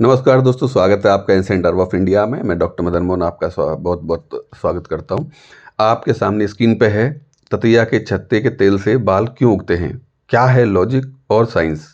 नमस्कार दोस्तों, स्वागत है आपका एंशिएंट हर्ब ऑफ इंडिया में। मैं डॉक्टर मदन मोहन आपका बहुत बहुत स्वागत करता हूं। आपके सामने स्क्रीन पे है ततैया के छत्ते के तेल से बाल क्यों उगते हैं, क्या है लॉजिक और साइंस।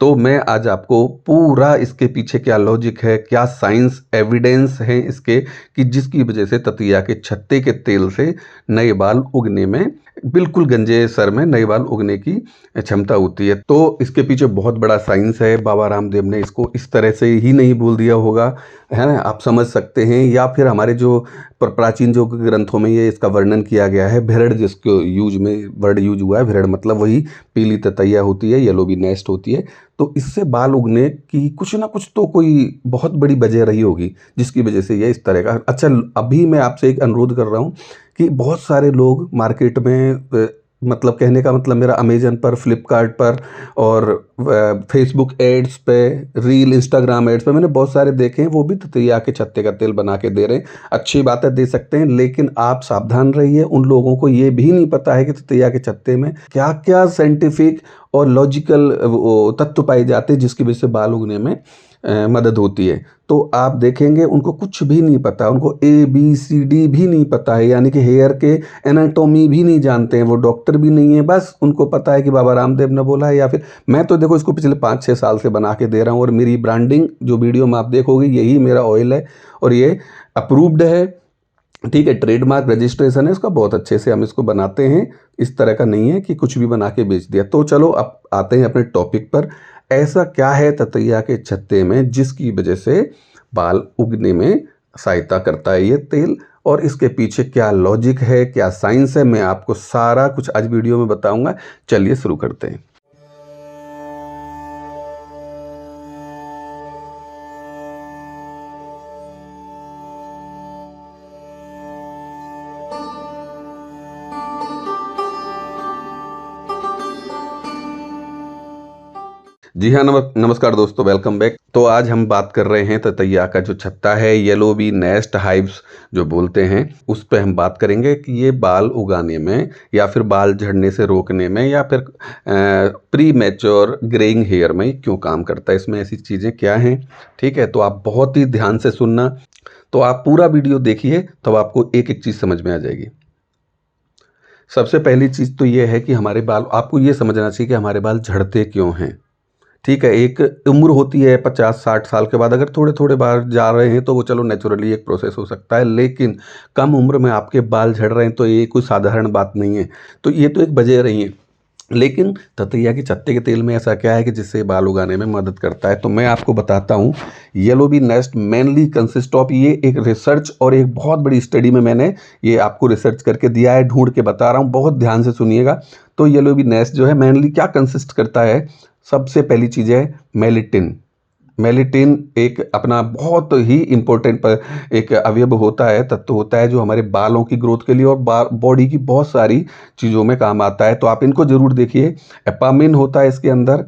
तो मैं आज आपको पूरा इसके पीछे क्या लॉजिक है, क्या साइंस एविडेंस है इसके कि जिसकी वजह से ततैया के छत्ते के तेल से नए बाल उगने में, बिल्कुल गंजे सर में नए बाल उगने की क्षमता होती है। तो इसके पीछे बहुत बड़ा साइंस है। बाबा रामदेव ने इसको इस तरह से ही नहीं बोल दिया होगा, है ना, आप समझ सकते हैं। या फिर हमारे जो प्राचीन जो ग्रंथों में ये इसका वर्णन किया गया है, भिरड़ जिसको यूज में वर्ड यूज हुआ है, भिरड़ मतलब वही पीली ततैया होती है, येलो बी नेस्ट होती है। तो इससे बाल उगने की कुछ ना कुछ तो कोई बहुत बड़ी वजह रही होगी जिसकी वजह से ये इस तरह का। अच्छा, अभी मैं आपसे एक अनुरोध कर रहा हूँ कि बहुत सारे लोग मार्केट में मतलब कहने का मतलब मेरा अमेजन पर, फ्लिपकार्ट पर और फेसबुक एड्स पे, रील इंस्टाग्राम एड्स पे मैंने बहुत सारे देखे हैं, वो भी ततैया के छत्ते का तेल बना के दे रहे हैं। अच्छी बात है, दे सकते हैं, लेकिन आप सावधान रहिए। उन लोगों को ये भी नहीं पता है कि ततैया के छत्ते में क्या क्या साइंटिफिक और लॉजिकल तत्व पाए जाते हैं जिसकी वजह से बाल उगने में मदद होती है। तो आप देखेंगे उनको कुछ भी नहीं पता, उनको ABCD भी नहीं पता है, यानी कि हेयर के एनाटॉमी भी नहीं जानते हैं, वो डॉक्टर भी नहीं है। बस उनको पता है कि बाबा रामदेव ने बोला है, या फिर मैं तो देखो इसको पिछले 5-6 साल से बना के दे रहा हूँ और मेरी ब्रांडिंग जो वीडियो में आप देखोगे यही मेरा ऑयल है और ये अप्रूव्ड है, ठीक है, ट्रेडमार्क रजिस्ट्रेशन है इसका, बहुत अच्छे से हम इसको बनाते हैं। इस तरह का नहीं है कि कुछ भी बना के बेच दिया। तो चलो अब आते हैं अपने टॉपिक पर। ऐसा क्या है ततैया के छत्ते में जिसकी वजह से बाल उगने में सहायता करता है ये तेल, और इसके पीछे क्या लॉजिक है, क्या साइंस है, मैं आपको सारा कुछ आज वीडियो में बताऊंगा। चलिए शुरू करते हैं। जी हाँ, नमस्कार दोस्तों, वेलकम बैक। तो आज हम बात कर रहे हैं ततैया का जो छत्ता है, येलो बी नेस्ट हाइव्स जो बोलते हैं, उस पर हम बात करेंगे कि ये बाल उगाने में या फिर बाल झड़ने से रोकने में या फिर प्री मैच्योर ग्रेइंग हेयर में क्यों काम करता है, इसमें ऐसी चीज़ें क्या हैं। ठीक है, तो आप बहुत ही ध्यान से सुनना। तो आप पूरा वीडियो देखिए, तब आपको एक एक चीज़ समझ में आ जाएगी। सबसे पहली चीज़ तो ये है कि हमारे बाल, आपको ये समझना चाहिए कि हमारे बाल झड़ते क्यों हैं। ठीक है, एक उम्र होती है 50-60 साल के बाद, अगर थोड़े थोड़े बाल जा रहे हैं तो वो चलो नेचुरली एक प्रोसेस हो सकता है, लेकिन कम उम्र में आपके बाल झड़ रहे हैं तो ये कोई साधारण बात नहीं है। तो ये तो एक वजह रही है, लेकिन ततैया के छत्ते के तेल में ऐसा क्या है कि जिससे बाल उगाने में मदद करता है। तो मैं आपको बताता हूँ। Yellow bee nest mainly consist of, ये एक रिसर्च और एक बहुत बड़ी स्टडी में मैंने ये आपको रिसर्च करके दिया है, ढूंढ के बता रहा हूँ, बहुत ध्यान से सुनिएगा। तो येलो बी नेस्ट जो है मेनली क्या कंसिस्ट करता है, सबसे पहली चीज़ है मेलिटिन। मेलिटिन एक अपना बहुत ही इम्पोर्टेंट एक अवयव होता है, तत्व होता है, जो हमारे बालों की ग्रोथ के लिए और बॉडी की बहुत सारी चीज़ों में काम आता है। तो आप इनको ज़रूर देखिए। एपामिन होता है इसके अंदर,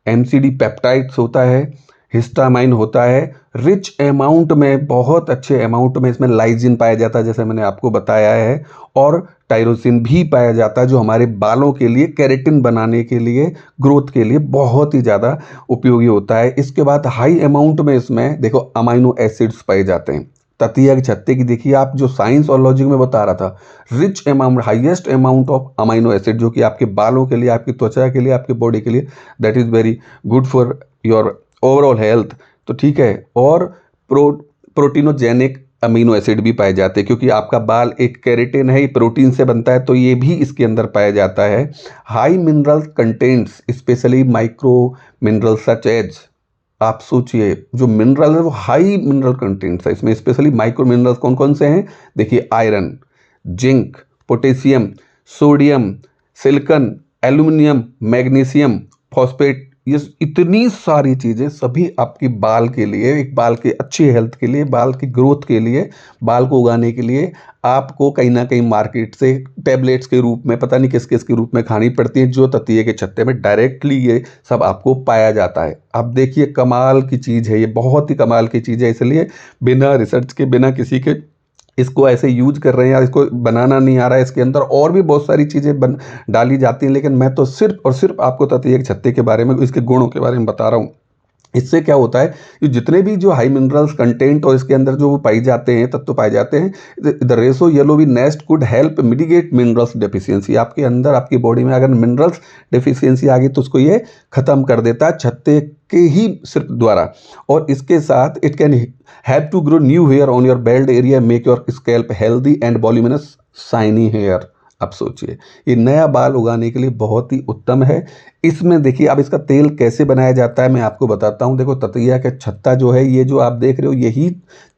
MCD पेप्टाइड्स होता है, हिस्टामाइन होता है, रिच अमाउंट में, बहुत अच्छे अमाउंट में इसमें लाइजिन पाया जाता है जैसे मैंने आपको बताया है, और टायरोसिन भी पाया जाता है जो हमारे बालों के लिए, केराटिन बनाने के लिए, ग्रोथ के लिए बहुत ही ज़्यादा उपयोगी होता है। इसके बाद हाई अमाउंट में इसमें देखो अमाइनो एसिड्स पाए जाते हैं। ततैया के छत्ते की देखिए आप, जो साइंस और लॉजिक में बता रहा था, rich amount, highest amount of amino acid, जो कि आपके बालों के लिए, आपकी त्वचा के लिए, आपकी बॉडी के लिए, that is very good for your overall health. तो ठीक है, और प्रोटीनोजेनिक अमीनो एसिड भी पाए जाते हैं, क्योंकि आपका बाल एक केराटिन है, प्रोटीन से बनता है, तो ये भी इसके अंदर पाया जाता है। High mineral contents, specially micro mineral such as, आप सोचिए जो मिनरल है वो हाई मिनरल कंटेंट्स है इसमें, स्पेशली माइक्रो मिनरल्स कौन कौन से हैं, देखिए iron, zinc, potassium, sodium, silicon, aluminium, magnesium, phosphate, ये इतनी सारी चीज़ें सभी आपकी बाल के लिए, एक बाल की अच्छी हेल्थ के लिए, बाल की ग्रोथ के लिए, बाल को उगाने के लिए आपको कहीं ना कहीं मार्केट से टैबलेट्स के रूप में, पता नहीं किस किस के रूप में खानी पड़ती है, जो ततैया के छत्ते में डायरेक्टली ये सब आपको पाया जाता है। अब देखिए कमाल की चीज़ है ये, बहुत ही कमाल की चीज़ है, इसलिए बिना रिसर्च के, बिना किसी के इसको ऐसे यूज कर रहे हैं, या इसको बनाना नहीं आ रहा है। इसके अंदर और भी बहुत सारी चीज़ें डाली जाती हैं, लेकिन मैं तो सिर्फ और सिर्फ आपको ततैया के छत्ते के बारे में, इसके गुणों के बारे में बता रहा हूँ। इससे क्या होता है कि जितने भी जो हाई मिनरल्स कंटेंट और इसके अंदर जो वो पाई जाते हैं, तत्व पाए जाते हैं, द रेसो yellow bee nest could help mitigate minerals deficiency. आपके अंदर आपकी बॉडी में अगर मिनरल्स डेफिशिएंसी आ गई तो उसको ये खत्म कर देता है छत्ते के ही सिर्फ द्वारा। और इसके साथ it can have to grow new hair on your belt area, make your scalp healthy and voluminous shiny hair. आप सोचिए, ये नया बाल उगाने के लिए बहुत ही उत्तम है। इसमें देखिए, अब इसका तेल कैसे बनाया जाता है मैं आपको बताता हूँ। देखो, ततैया का छत्ता जो है, ये जो आप देख रहे हो, यही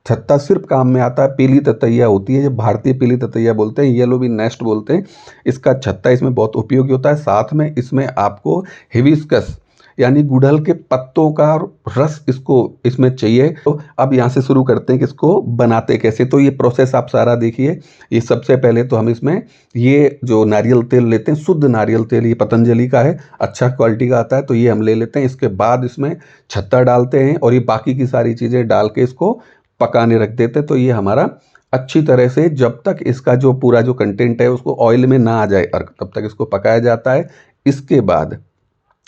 छत्ता सिर्फ काम में आता है। पीली ततैया होती है, जो भारतीय पीली ततैया बोलते हैं, येलो बी नेस्ट बोलते हैं। इसका छत्ता इसमें बहुत उपयोगी होता है। साथ में इसमें आपको हिबिस्कस यानी गुड़हल के पत्तों का रस इसको इसमें चाहिए। तो अब यहाँ से शुरू करते हैं कि इसको बनाते कैसे। तो ये प्रोसेस आप सारा देखिए। ये सबसे पहले तो हम इसमें ये जो नारियल तेल लेते हैं, शुद्ध नारियल तेल, ये पतंजलि का है, अच्छा क्वालिटी का आता है, तो ये हम ले लेते हैं। इसके बाद इसमें छत्ता डालते हैं और ये बाकी की सारी चीज़ें डाल के इसको पकाने रख देते हैं। तो ये हमारा अच्छी तरह से, जब तक इसका जो पूरा जो कंटेंट है उसको ऑयल में ना आ जाए, और तब तक इसको पकाया जाता है। इसके बाद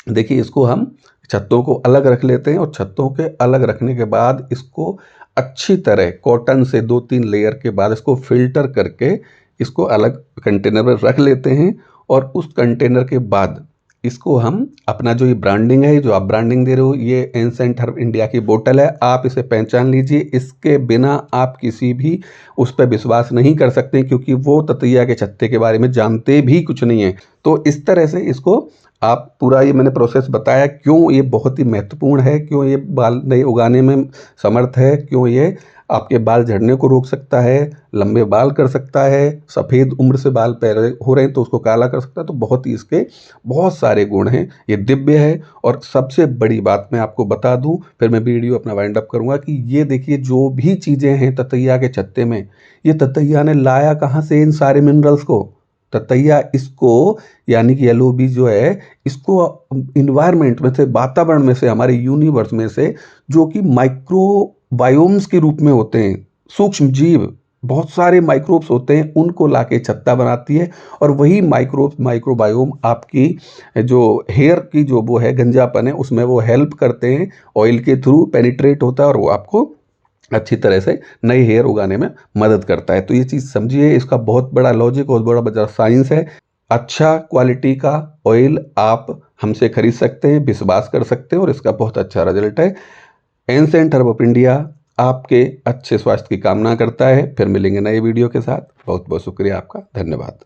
देखिए, इसको हम छत्तों को अलग रख लेते हैं और छत्तों के अलग रखने के बाद इसको अच्छी तरह कॉटन से 2-3 लेयर के बाद इसको फिल्टर करके इसको अलग कंटेनर में रख लेते हैं। और उस कंटेनर के बाद इसको हम अपना जो ये ब्रांडिंग है, जो आप ब्रांडिंग दे रहे हो, ये एंसेंट हर्ब इंडिया की बोतल है, आप इसे पहचान लीजिए। इसके बिना आप किसी भी उस पर विश्वास नहीं कर सकते, क्योंकि वो ततैया के छत्ते के बारे में जानते भी कुछ नहीं है। तो इस तरह से इसको आप पूरा, ये मैंने प्रोसेस बताया क्यों ये बहुत ही महत्वपूर्ण है, क्यों ये बाल नए उगाने में समर्थ है, क्यों ये आपके बाल झड़ने को रोक सकता है, लंबे बाल कर सकता है, सफ़ेद उम्र से बाल पहले हो रहे हैं तो उसको काला कर सकता है। तो बहुत ही इसके बहुत सारे गुण हैं, ये दिव्य है। और सबसे बड़ी बात मैं आपको बता दूं, फिर मैं वीडियो अपना वाइंड अप करूंगा, कि ये देखिए जो भी चीज़ें हैं ततैया के छत्ते में, ये ततैया ने लाया कहाँ से इन सारे मिनरल्स को। ततैया इसको, यानी कि येलो बी जो है, इसको इन्वायरमेंट में से, वातावरण में से, हमारे यूनिवर्स में से, जो कि माइक्रोबायोम्स के रूप में होते हैं, सूक्ष्म जीव, बहुत सारे माइक्रोब्स होते हैं, उनको लाके छत्ता बनाती है। और वही माइक्रोबायोम आपकी जो हेयर की जो वो है गंजापन है, उसमें वो हेल्प करते हैं, ऑयल के थ्रू पेनिट्रेट होता है और वो आपको अच्छी तरह से नए हेयर उगाने में मदद करता है। तो ये चीज़ समझिए, इसका बहुत बड़ा लॉजिक और बड़ा साइंस है। अच्छा क्वालिटी का ऑयल आप हमसे खरीद सकते हैं, विश्वास कर सकते हैं, और इसका बहुत अच्छा रिजल्ट है। एंसेंट हर्ब ऑफ इंडिया आपके अच्छे स्वास्थ्य की कामना करता है। फिर मिलेंगे नए वीडियो के साथ। बहुत बहुत शुक्रिया आपका, धन्यवाद।